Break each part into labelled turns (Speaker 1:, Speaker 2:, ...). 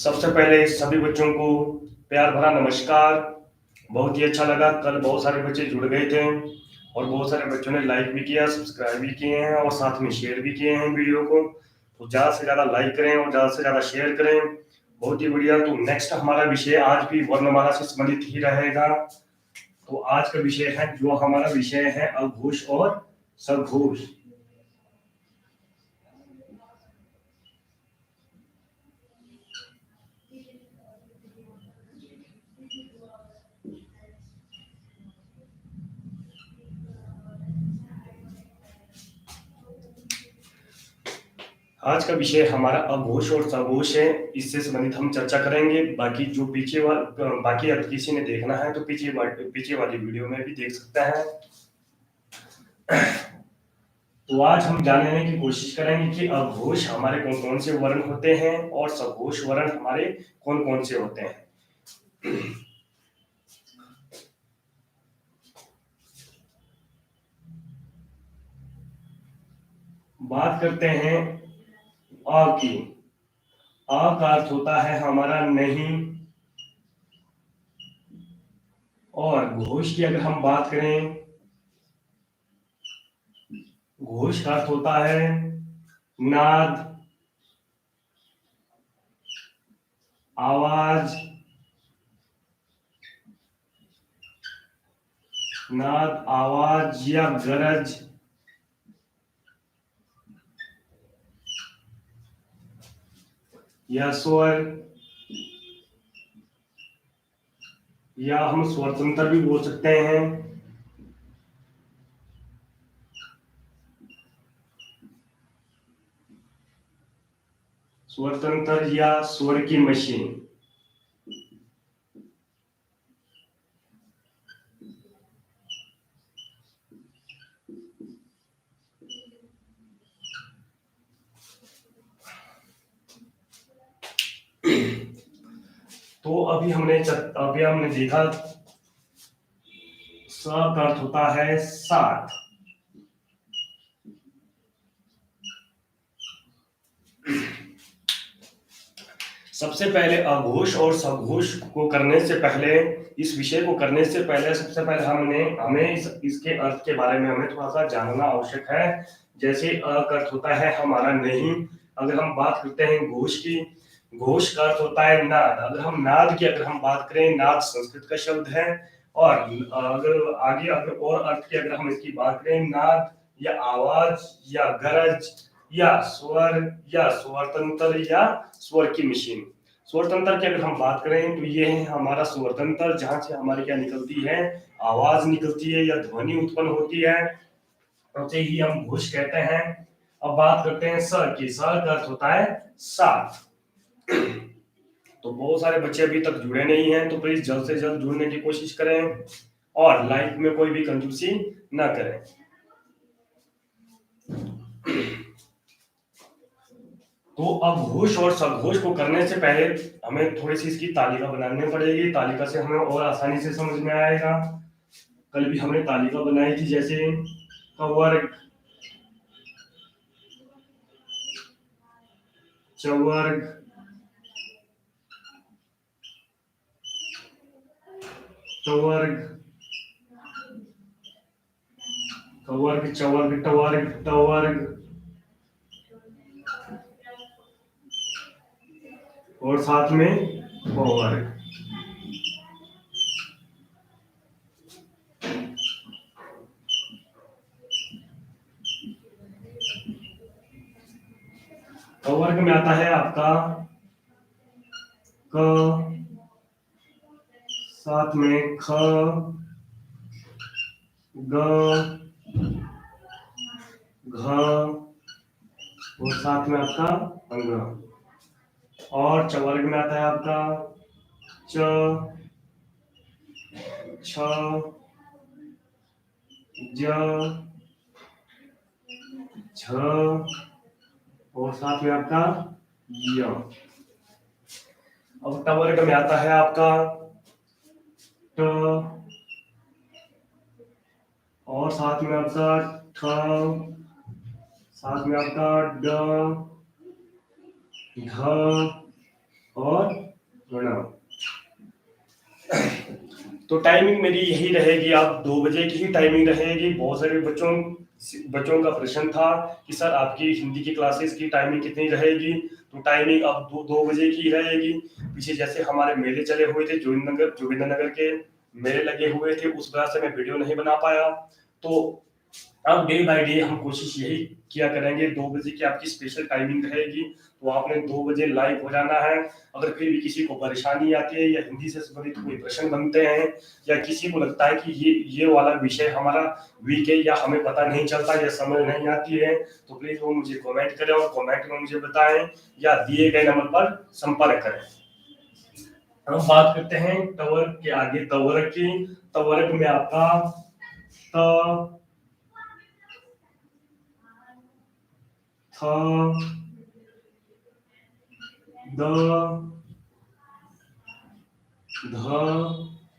Speaker 1: सबसे पहले सभी बच्चों को प्यार भरा नमस्कार। बहुत ही अच्छा लगा, कल बहुत सारे बच्चे जुड़ गए थे और बहुत सारे बच्चों ने लाइक भी किया, सब्सक्राइब भी किए हैं और साथ में शेयर भी किए हैं वीडियो को। तो ज़्यादा से ज़्यादा लाइक करें और ज़्यादा से ज़्यादा शेयर करें। बहुत ही बढ़िया। तो नेक्स्ट हमारा विषय आज भी वर्णमाला से संबंधित ही रहेगा। तो आज का विषय है, जो हमारा विषय है, अघोष और सघोष। आज का विषय हमारा अघोष और सघोष है। इससे संबंधित हम चर्चा करेंगे। बाकी जो बाकी अगर किसी ने देखना है तो पीछे वाली वीडियो में भी देख सकता है। तो आज हम जानने की कोशिश करेंगे कि अघोष हमारे कौन कौन से वर्ण होते हैं और सघोष वर्ण हमारे कौन कौन से होते हैं। बात करते हैं अ की। अ का अर्थ होता है हमारा नहीं। और घोष की अगर हम बात करें, घोष का अर्थ होता है नाद, आवाज, नाद, आवाज या गरज। या स्वर, या हम स्वतंत्र भी बोल सकते हैं। स्वतंत्र या स्वर की मशीन। तो अभी हमने देखा स का अर्थ होता है साथ। सबसे पहले अघोष और सघोष को करने से पहले, इस विषय को करने से पहले सबसे पहले हमें इसके अर्थ के बारे में हमें थोड़ा सा जानना आवश्यक है। जैसे अ का अर्थ होता है हमारा नहीं। अगर हम बात करते हैं घोष की, घोष का अर्थ होता है नाद। अगर हम बात करें, नाद संस्कृत का शब्द है। और अगर अर्थ की अगर हम इसकी बात करें, नाद या आवाज या गरज या स्वर या स्वरतंत्र या स्वर की मशीन। स्वरतंत्र की अगर हम बात करें तो ये है हमारा स्वरतंत्र, जहां से हमारी क्या निकलती है, आवाज निकलती है या ध्वनि उत्पन्न होती है, उसे ही हम घोष कहते हैं। अब बात करते हैं स की। स का अर्थ होता है साथ। तो बहुत सारे बच्चे अभी तक जुड़े नहीं हैं, तो प्लीज जल्द से जल्द जुड़ने की कोशिश करें और लाइक में कोई भी कंजूसी ना करें। तो अब घोष और सघोष को करने से पहले हमें थोड़ी सी इसकी तालिका बनानी पड़ेगी। तालिका से हमें और आसानी से समझ में आएगा। कल भी हमने तालिका बनाई थी, जैसे कवर्ग, चवर्ग, टवर्ग, कवर्ग, चवर्ग, टवर्ग, टवर्ग और साथ में पवर्ग। कवर्ग में आता है आपका क, साथ में ख, ग, घ और साथ में आपका अंग। और चवर्ग में आता है आपका च, छ, ज, झ और साथ में आपका य। अब टवर्ग में आता है आपका ट और साथ में आपका ठ, साथ में आपका ड, ढ और ण। तो टाइमिंग मेरी यही रहेगी, आप 2 बजे की ही टाइमिंग रहेगी। बहुत सारे बच्चों का प्रश्न था कि सर आपकी हिंदी की क्लासेस की टाइमिंग कितनी रहेगी, तो टाइमिंग अब 2 बजे की रहेगी। पीछे जैसे हमारे मेले चले हुए थे, जोगिंद्र नगर के मेले लगे हुए थे, उस वजह से मैं वीडियो नहीं बना पाया। तो अब डे बाय डे हम कोशिश यही किया करेंगे, 2 बजे की आपकी स्पेशल टाइमिंग रहेगी, तो आपने 2 बजे लाइव हो जाना है। अगर फिर भी किसी को परेशानी आती है या हिंदी से संबंधित कोई प्रश्न बनते हैं, या किसी को लगता है कि ये वाला विषय हमारा वीक है या हमें पता नहीं चलता या समझ नहीं आती है, तो प्लीज वो मुझे कमेंट करें और कमेंट में मुझे बताएं या दिए गए नंबर पर संपर्क करें। हम बात करते हैं तवर्क के आगे तवर्क की। तवर्क में आपका त, थ, द, ध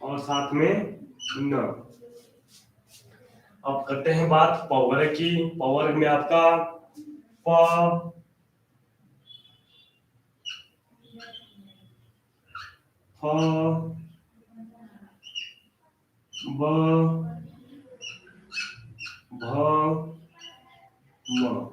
Speaker 1: और साथ में न। अब करते हैं बात पावर की। पावर में आपका प, फ, ब, भ, म।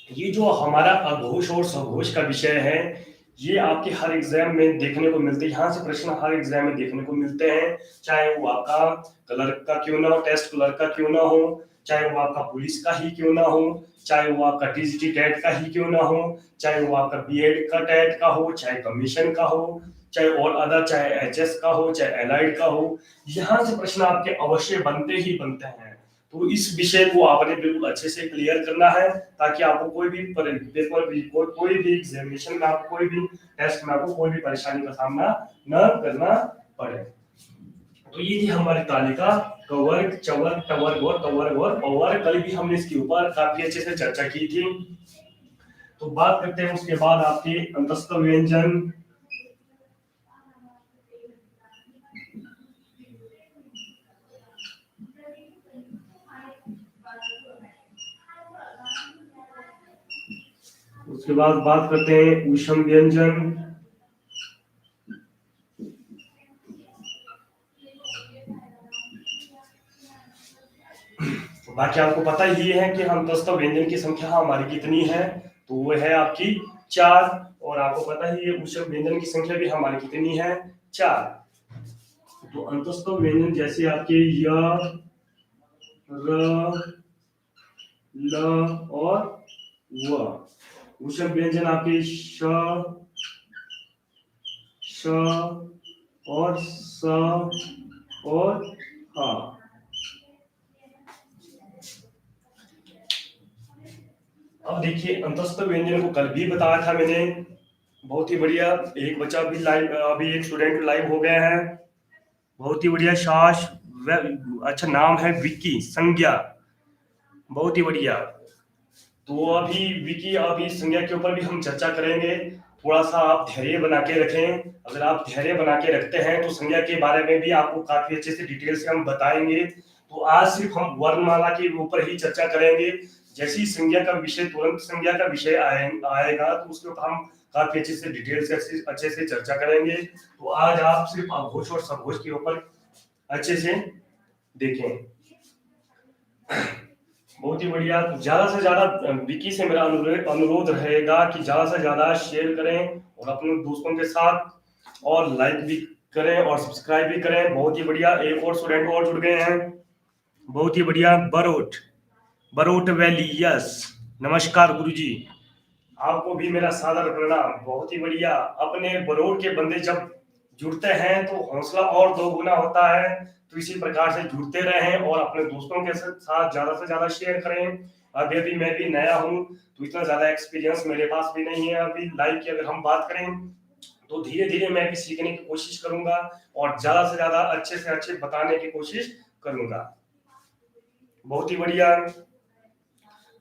Speaker 1: ये जो हमारा अघोष और सघोष का विषय है, ये आपके हर एग्जाम में देखने को मिलते हैं। यहाँ से प्रश्न हर एग्जाम में देखने को मिलते हैं, चाहे वो आपका क्लर्क का क्यों ना हो, टेस्ट क्लर्क का क्यों ना हो, चाहे वो आपका पुलिस का ही क्यों ना हो, चाहे वो आपका टीजीटी टेट का ही क्यों ना हो, चाहे वो आपका बीएड का टेट का हो, चाहे कमीशन का हो, चाहे और अदर, चाहे एचएस का हो, चाहे एलाइड का हो, यहाँ से प्रश्न आपके अवश्य बनते ही बनते हैं। तो इस विषय को आपने बिल्कुल अच्छे से क्लियर करना है, ताकि आपको कोई भी पेपर भी कोई भी एग्जामिनेशन में, आपको कोई भी टेस्ट में आपको कोई भी परेशानी का सामना न करना पड़े। तो ये थी हमारी तालिका कवर्ग, चवर्ग, टवर्ग और तवर्ग और पवर्ग। कल भी हमने इसके ऊपर काफी अच्छे से चर्चा की थी। तो बात करते हैं उसके बाद आपके अंतस्थ व्यंजन। उसके बाद बात करते हैं ऊष्म व्यंजन। बाकी आपको पता ही है कि अंतस्थ व्यंजन की संख्या हमारी कितनी है, तो वो है आपकी 4। और आपको पता ही है ऊष्म व्यंजन की संख्या भी हमारी कितनी है, 4। तो अंतस्थ व्यंजन जैसे आपके य, र, ल और व। ऊष्म व्यंजन आपके श, श और स और ह। अब देखिए अंतस्थ व्यंजन को कल भी बताया था मैंने, बहुत ही बढ़िया। एक बच्चा भी लाइव, अभी एक स्टूडेंट लाइव हो गया है, बहुत ही बढ़िया। शाश, अच्छा नाम है विक्की संज्ञा, बहुत ही बढ़िया। तो अभी विकी, अभी संज्ञा के ऊपर भी हम चर्चा करेंगे। थोड़ा सा आप धैर्य बना के रखें। अगर आप धैर्य बना के रखते हैं तो संज्ञा के बारे में भी आपको काफी अच्छे से डिटेल से हम बताएंगे। तो आज सिर्फ हम वर्णमाला के ऊपर ही चर्चा करेंगे। जैसे ही संज्ञा का विषय, तुरंत संज्ञा का विषय आएगा, तो उसके ऊपर हम काफी अच्छे से डिटेल से अच्छे से चर्चा करेंगे। तो आज आप सिर्फ अघोष और सघोष के ऊपर अच्छे से देखें। बहुत ही बढ़िया। ज्यादा से ज्यादा विकी से मेरा अनुरोध रहेगा कि ज्यादा से ज्यादा शेयर करें और अपने दोस्तों के साथ, और लाइक भी करें और सब्सक्राइब भी करें। बहुत ही बढ़िया। एक और स्टूडेंट और जुड़ गए हैं, बहुत ही बढ़िया। Barot, Barot valley, yes. नमस्कार गुरुजी, आपको भी मेरा सादर प्रणाम। बहुत ही बढ़िया। अपने बरोड़ के बंदे जब जुड़ते हैं तो हौसला और दोगुना होता है। तो इसी प्रकार से जुड़ते रहें और अपने दोस्तों के साथ ज्यादा से ज्यादा शेयर करें। अभी अभी मैं भी नया हूँ, तो इतना ज्यादा एक्सपीरियंस मेरे पास भी नहीं है। अभी लाइव की अगर हम बात करें तो धीरे धीरे मैं भी सीखने की कोशिश करूंगा और ज्यादा से ज्यादा अच्छे से अच्छे बताने की कोशिश करूंगा। बहुत ही बढ़िया।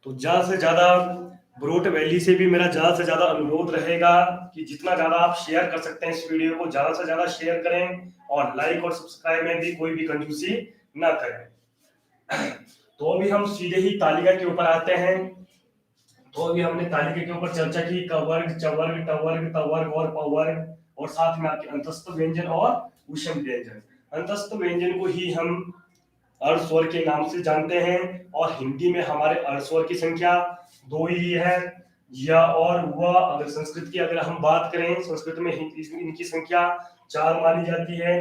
Speaker 1: तो ज्यादा से ज्यादा ब्रोट वैली से भी मेरा ज्यादा से ज्यादा अनुरोध रहेगा कि जितना ज्यादा आप शेयर कर सकते हैं इस वीडियो को, ज्यादा से ज्यादा शेयर करें और लाइक और सब्सक्राइब में भी कोई भी कंजूसी ना करें। तो अभी हम सीधे ही तालिका के ऊपर आते हैं। तो अभी हमने तालिका के ऊपर चर्चा की, कवर्ग, चवर्ग, टवर्ग, तवर्ग और पवर्ग, और साथ में आपके अंतस्थ व्यंजन और ऊष्म व्यंजन। अंतस्थ व्यंजन को ही हम अर्ध स्वर के नाम से जानते हैं, और हिंदी में हमारे अर्ध स्वर की संख्या दो ही है, या और वह। अगर संस्कृत की अगर हम बात करें, संस्कृत में इनकी संख्या 4 मानी जाती है,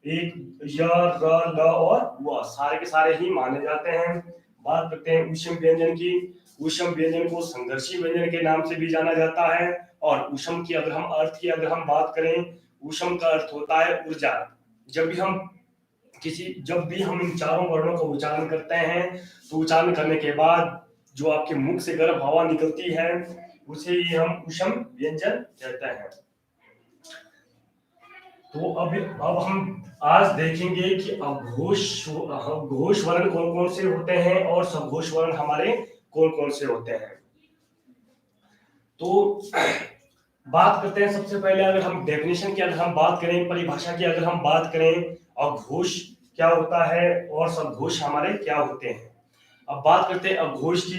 Speaker 1: एक य, र, ल और व, सारे के सारे ही माने जाते हैं। बात करते हैं ऊष्म व्यंजन की। ऊष्म व्यंजन को संघर्षी व्यंजन के नाम से भी जाना जाता है। और ऊष्म की अगर हम अर्थ की अगर हम बात करें, ऊष्म का अर्थ होता है ऊर्जा। जब भी हम इन चारों वर्णों का उच्चारण करते हैं, तो उच्चारण करने के बाद जो आपके मुख से गर्म हवा निकलती है, उसे ही हम ऊष्म व्यंजन कहते हैं। तो अब हम आज देखेंगे कि घोष वर्ण कौन कौन से होते हैं और सघोष वर्ण हमारे कौन कौन से होते हैं। तो बात करते हैं सबसे पहले, अगर हम डेफिनेशन की अगर हम बात करें, परिभाषा की अगर हम बात करें, अघोष क्या होता है और सघोष हमारे क्या होते हैं। अब बात करते हैं अघोष की।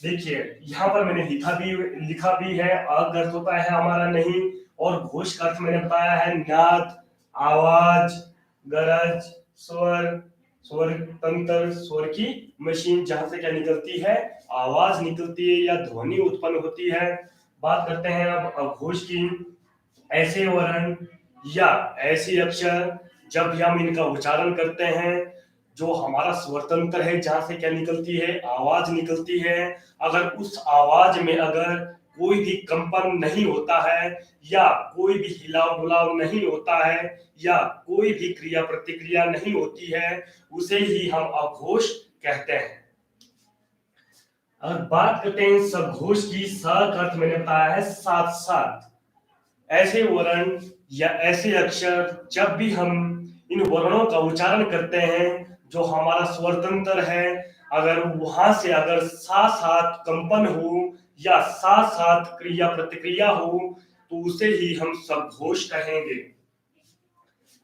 Speaker 1: देखिए यहाँ पर मैंने लिखा भी है, अ अर्थ होता है हमारा नहीं, और घोष का अर्थ मैंने बताया है नाद, आवाज, गरज, स्वर, स्वर तंत्र, स्वर की मशीन, जहां से क्या निकलती है, आवाज निकलती है या ध्वनि उत्पन्न होती है। बात करते हैं अब अघोष की। ऐसे वर्ण या ऐसे अक्षर जब भी हम इनका उच्चारण करते हैं, जो हमारा स्वर तंत्र है, जहां से क्या निकलती है, आवाज निकलती है, अगर उस आवाज में अगर कोई भी कंपन नहीं होता है, या कोई भी हिलाव डुलाव नहीं होता है, या कोई भी क्रिया प्रतिक्रिया नहीं होती है, उसे ही हम अघोष कहते हैं। अगर बात करते हैं सघोष की, स का अर्थ मैंने बताया है साथ साथ। ऐसे वर्ण या ऐसे अक्षर जब भी हम इन वर्णों का उच्चारण करते हैं, जो हमारा स्वर तंत्र है, अगर वहां से अगर साथ साथ कंपन हो या साथ साथ क्रिया प्रतिक्रिया हो, तो उसे ही हम सघोष कहेंगे।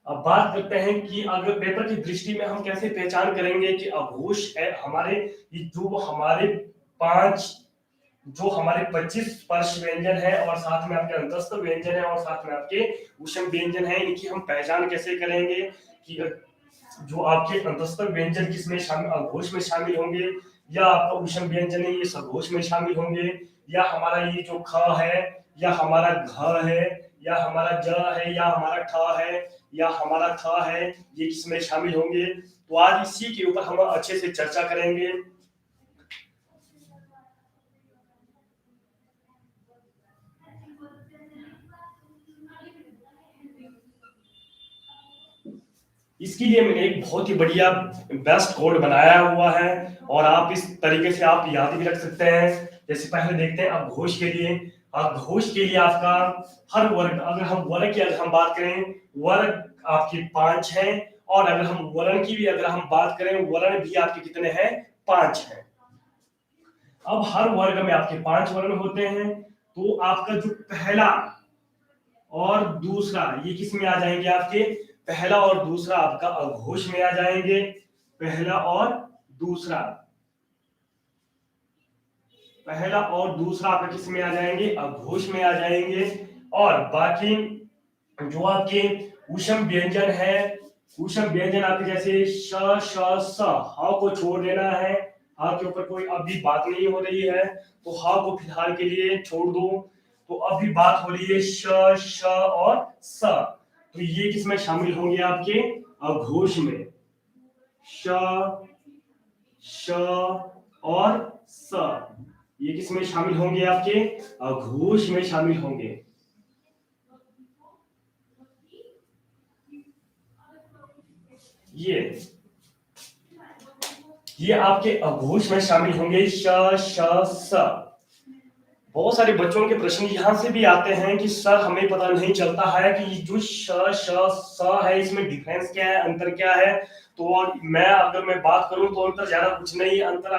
Speaker 1: अब बात करते हैं कि अगर पेपर की दृष्टि में हम कैसे पहचान करेंगे कि अघोष है हमारे, जो हमारे 25 स्पर्श व्यंजन है, और साथ में आपके अंतस्थ व्यंजन है, और साथ में आपके ऊष्म व्यंजन है, इनकी हम पहचान कैसे करेंगे कि जो आपके अंतस्थ व्यंजन किसमें शामिल, अघोष में शामिल होंगे, या आपका ऊष्म व्यंजन है ये सघोष में शामिल होंगे, या हमारा ये जो ख है, या हमारा घ है, या हमारा ज है, या हमारा ठ है, या हमारा थ है, ये किसमें शामिल होंगे। तो आज इसी के ऊपर हम अच्छे से चर्चा करेंगे। इसके लिए मैंने एक बहुत ही बढ़िया बेस्ट कोड बनाया हुआ है, और आप इस तरीके से आप याद भी रख सकते हैं। जैसे पहले देखते हैं अघोष के लिए। अघोष के लिए आपका हर वर्ग, अगर हम वर्ग की अगर हम बात करें, वर्ग आपके 5 हैं, और अगर हम वर्ण की भी अगर हम बात करें, वर्ण भी आपके कितने हैं, 5 हैं। अब हर वर्ग में आपके 5 वर्ण होते हैं, तो आपका जो पहला और दूसरा, ये किस में आ जाएंगे, आपके पहला और दूसरा आपका अघोष में आ जाएंगे। पहला और दूसरा, पहला और दूसरा आपका किस में आ जाएंगे, अघोष में आ जाएंगे। और बाकी जो आपके ऊष्म व्यंजन है, ऊष्म व्यंजन आपके जैसे श, श, स, ह को छोड़ देना है। ह के ऊपर कोई अभी बात नहीं हो रही है, तो ह को फिलहाल के लिए छोड़ दो। तो अभी बात हो रही है श, श और स, तो ये किसमें शामिल होंगे, आपके अघोष में। श, श और स, ये किसमें शामिल होंगे, आपके अघोष में शामिल होंगे। ये आपके अघोष में शामिल होंगे, श, श, स। बहुत सारे बच्चों के प्रश्न यहां से भी आते हैं कि सर हमें पता नहीं चलता है कि जो श, श, स है, इसमें डिफरेंस क्या है, अंतर क्या है। तो अगर मैं बात करूं तो अंतर ज्यादा कुछ नहीं है। अंतर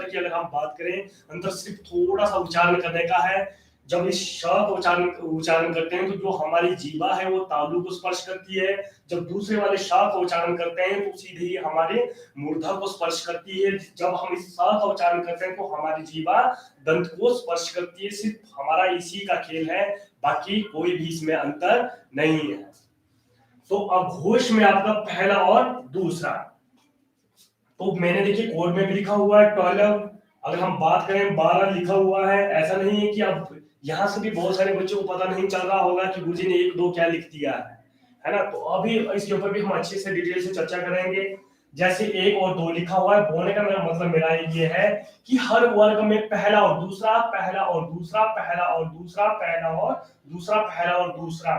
Speaker 1: की अगर हम बात करें, अंतर सिर्फ थोड़ा सा उच्चारण करने का है। जब इस श का उच्चारण उच्चारण करते हैं तो जो हमारी जीवा है वो तालु को स्पर्श करती है। जब दूसरे वाले श का उच्चारण करते हैं तो सीधे ही हमारे मूर्धा को स्पर्श करती है। जब हम इस स का उच्चारण करते हैं तो हमारी जीवा दंत को स्पर्श करती है। सिर्फ हमारा इसी का खेल है, बाकी कोई भी इसमें अंतर नहीं है। तो अघोष में आपका पहला और दूसरा, तो मैंने देखिए कोड में भी लिखा हुआ है 12। अगर हम बात करें 12 लिखा हुआ है। ऐसा नहीं है कि अब यहाँ से भी बहुत सारे बच्चों को पता नहीं चल रहा होगा कि गुरुजी ने 1 2 क्या लिख दिया है ना। तो अभी इसके ऊपर भी हम अच्छे से डिटेल से चर्चा करेंगे। जैसे 1 और 2 लिखा हुआ है, बोलने का मेरा मतलब मेरा ये है कि हर वर्ग में पहला और दूसरा, पहला और दूसरा, पहला और दूसरा, पहला और दूसरा, पहला और दूसरा,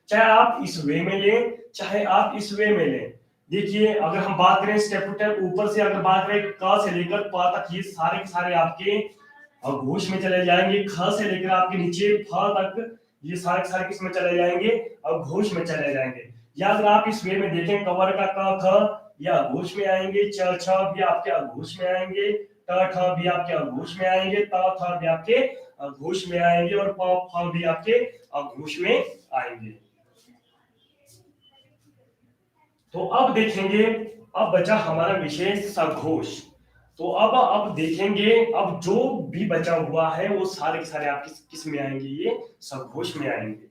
Speaker 1: चाहे आप इस वे में लें चाहे आप इस वे में लें। देखिए अगर हम बात करें स्टेप टू स्टेप ऊपर से, अगर बात करें क से लेकर प तक, ये सारे के सारे आपके अघोष में चले जाएंगे। ख से लेकर आपके नीचे फ तक ये सारे के सारे किसमें चले जाएंगे, अघोष में चले जाएंगे। या अगर आप इस वे में देखें कवर का क ख या अघोष में आएंगे, च छ भी आपके अघोष में आएंगे, ट ठ भी आपके अघोष में आएंगे, त थ भी आपके अघोष में आएंगे और प फ भी आपके अघोष में आएंगे। तो अब देखेंगे, अब बचा हमारा विषय सघोष। तो अब देखेंगे, अब जो भी बचा हुआ है वो सारे के सारे आप किस में आएंगे, ये सघोष में आएंगे।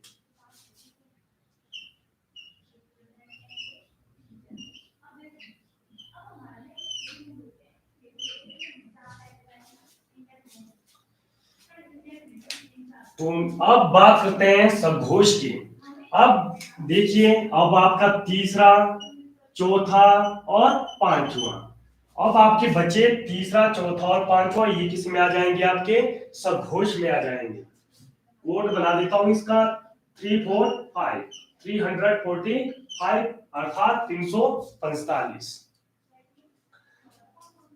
Speaker 1: तो अब बात करते हैं सघोष की। अब देखिए, अब आपका तीसरा, चौथा और पांचवा, अब आपके बचे तीसरा, चौथा और पांचवा, ये किस में आ जाएंगे, आपके सघोष में आ जाएंगे। कोड बना देता हूं इसका 345 345 अर्थात 345।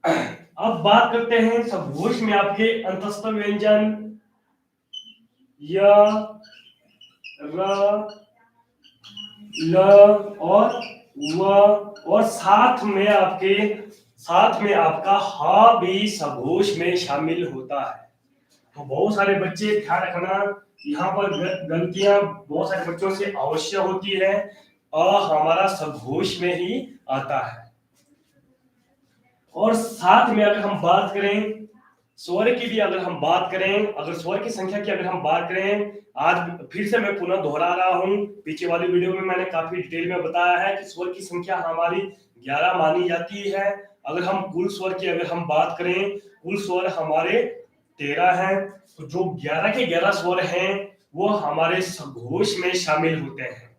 Speaker 1: अब बात करते हैं सघोष में आपके अंतस्थ व्यंजन य, र, ल और व, और साथ में आपका ह भी सघोष में शामिल होता है। तो बहुत सारे बच्चे ध्यान रखना, यहाँ पर गलतियां बहुत सारे बच्चों से अवश्य होती है। हमारा सघोष में ही आता है। और साथ में अगर हम बात करें स्वर की भी, अगर हम बात करें, अगर स्वर की संख्या की अगर हम बात करें, आज फिर से मैं पुनः दोहरा रहा हूं, पीछे वाली वीडियो में मैंने काफी डिटेल में बताया है कि स्वर की संख्या हमारी 11 मानी जाती है। अगर हम कुल स्वर की अगर हम बात करें, कुल स्वर हमारे 13 हैं। तो जो 11 के 11 स्वर हैं वो हमारे सघोष में शामिल होते हैं।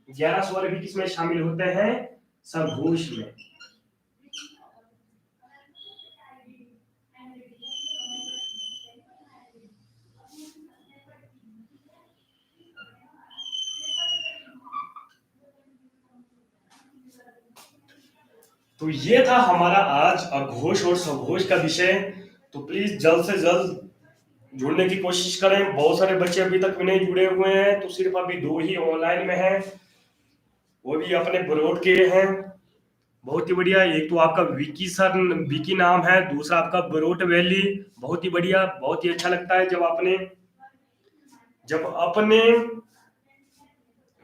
Speaker 1: 11 स्वर भी किसमें शामिल होते हैं, सघोष में। तो ये था हमारा आज अघोष और सघोष का विषय। तो प्लीज जल्द से जल्द जुड़ने की कोशिश करें। बहुत सारे बच्चे अभी तक भी नहीं जुड़े हुए हैं, तो सिर्फ अभी 2 ही ऑनलाइन में हैं, वो भी अपने बरोड के हैं। बहुत ही बढ़िया। एक तो आपका विकी सर, विकी नाम है, दूसरा आपका बरोट वैली। बहुत ही बढ़िया, बहुत ही अच्छा लगता है जब अपने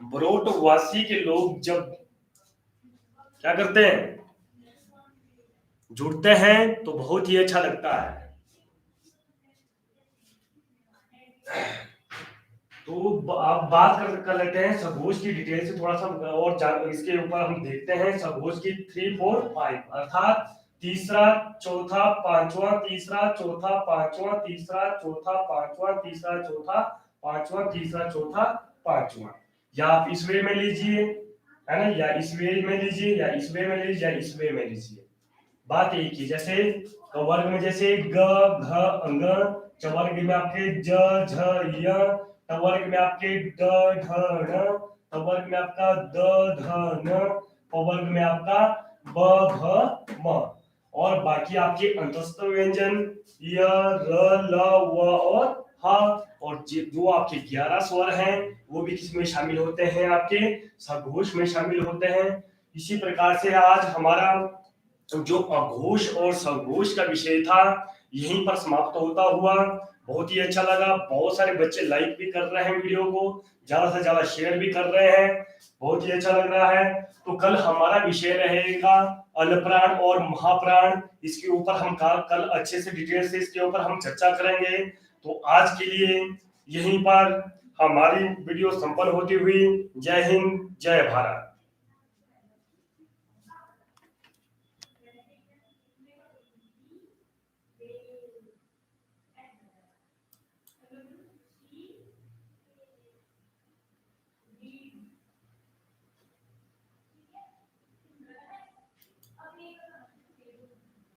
Speaker 1: बरोट वासी के लोग जब क्या करते हैं, जुड़ते हैं, तो बहुत ही अच्छा लगता है। तो आप बात कर लेते हैं सघोष की डिटेल से थोड़ा सा, और इसके ऊपर हम देखते हैं सघोष की 3 4 5 अर्थात तीसरा, चौथा, पांचवा, तीसरा, चौथा, पांचवा, तीसरा, चौथा, पांचवा, तीसरा, चौथा, पांचवा, तीसरा, चौथा, पांचवा। या आप इस वे में लीजिए, है ना, या इस वे में लीजिए, या इस वे में लीजिए, या इस वे में लीजिए। बात एक ही, जैसे वर्ग में जैसे ग, घ, अंग, चवर्ग में आपके ज, झ, य, तवर्ग में आपके ड, ढ, ण, तवर्ग में आपका द, ध, न, पवर्ग में आपका ब, भ, म, और बाकी आपके अंतस्थ व्यंजन य, र, ल, व और ह, और जो आपके 11 स्वर हैं वो भी किसमें शामिल होते हैं, आपके सघोष में शामिल होते हैं। इसी प्रकार से आज हमारा जो अघोष और सघोष का विषय था यहीं पर समाप्त होता हुआ। बहुत ही अच्छा लगा, बहुत सारे बच्चे लाइक भी कर रहे हैं वीडियो को, ज्यादा से ज्यादा शेयर भी कर रहे हैं, बहुत ही अच्छा लग रहा है। तो कल हमारा विषय रहेगा अन्नप्राण और महाप्राण। इसके ऊपर हम कल अच्छे से डिटेल से इसके ऊपर हम चर्चा करेंगे। तो आज के लिए यहीं पर हमारी वीडियो संपन्न होती हुई। जय हिंद, जय भारत।